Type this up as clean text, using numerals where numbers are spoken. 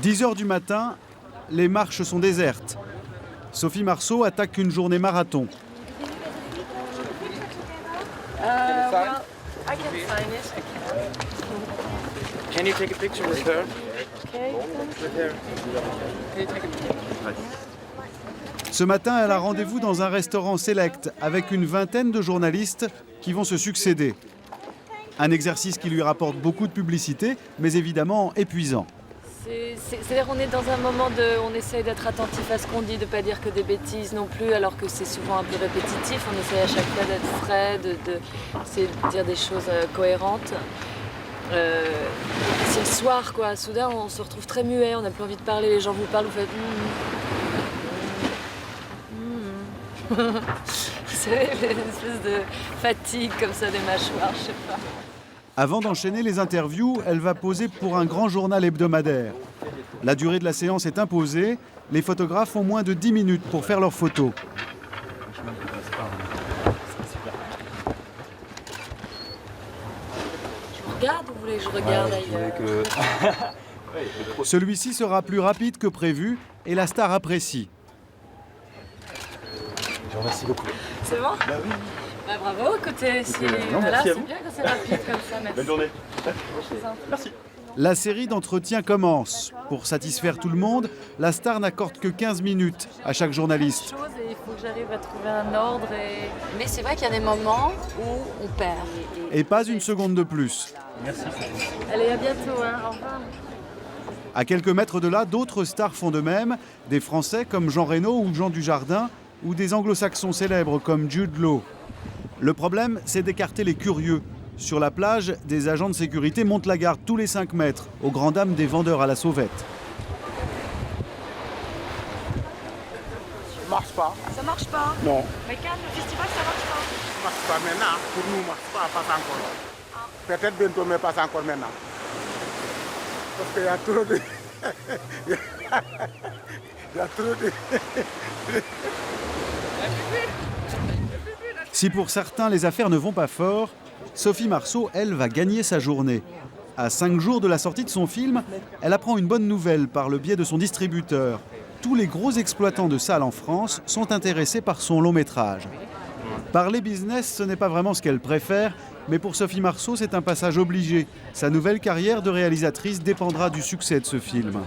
10 h du matin, les marches sont désertes. Sophie Marceau attaque une journée marathon. Can you take a picture with her? Ce matin, elle a rendez-vous dans un restaurant select avec une vingtaine de journalistes qui vont se succéder. Un exercice qui lui rapporte beaucoup de publicité, mais évidemment épuisant. C'est-à-dire qu'on est dans un moment de... On essaye d'être attentif à ce qu'on dit, de ne pas dire que des bêtises non plus, alors que c'est souvent un peu répétitif. On essaye à chaque fois d'être frais, de dire des choses cohérentes. C'est le soir, quoi. Soudain, on se retrouve très muet, on n'a plus envie de parler. Les gens vous parlent, vous faites... C'est une espèce de fatigue comme ça des mâchoires, je sais pas. Avant d'enchaîner les interviews, elle va poser pour un grand journal hebdomadaire. La durée de la séance est imposée. Les photographes ont moins de 10 minutes pour faire leurs photos. Je regarde ou vous voulez que je regarde ailleurs? Celui-ci sera plus rapide que prévu et la star apprécie. Je vous remercie beaucoup. C'est bon? Bah oui. Bah bravo, écoutez, voilà, c'est bien quand c'est rapide comme ça, merci. Bonne journée. Merci. La série d'entretiens commence. Pour satisfaire tout le monde, la star n'accorde que 15 minutes à chaque journaliste. Et il faut que j'arrive à trouver un ordre. Mais c'est vrai qu'il y a des moments où on perd. Et pas une seconde de plus. Merci. Allez, à bientôt, hein. Au revoir. À quelques mètres de là, d'autres stars font de même. Des Français comme Jean Reno ou Jean Dujardin, ou des anglo-saxons célèbres comme Jude Law. Le problème, c'est d'écarter les curieux. Sur la plage, des agents de sécurité montent la garde tous les 5 mètres, aux grandes dames des vendeurs à la sauvette. Ça marche pas. Ça marche pas. Non. Mais calme, le festival, ça marche pas. Ça marche pas maintenant. Pour nous, marche pas encore. Peut-être bientôt, mais pas encore maintenant. Parce qu'il y a trop de... Il y a trop de... Si pour certains les affaires ne vont pas fort, Sophie Marceau, elle, va gagner sa journée. À 5 jours de la sortie de son film, elle apprend une bonne nouvelle par le biais de son distributeur. Tous les gros exploitants de salles en France sont intéressés par son long métrage. Parler business, ce n'est pas vraiment ce qu'elle préfère, mais pour Sophie Marceau, c'est un passage obligé. Sa nouvelle carrière de réalisatrice dépendra du succès de ce film.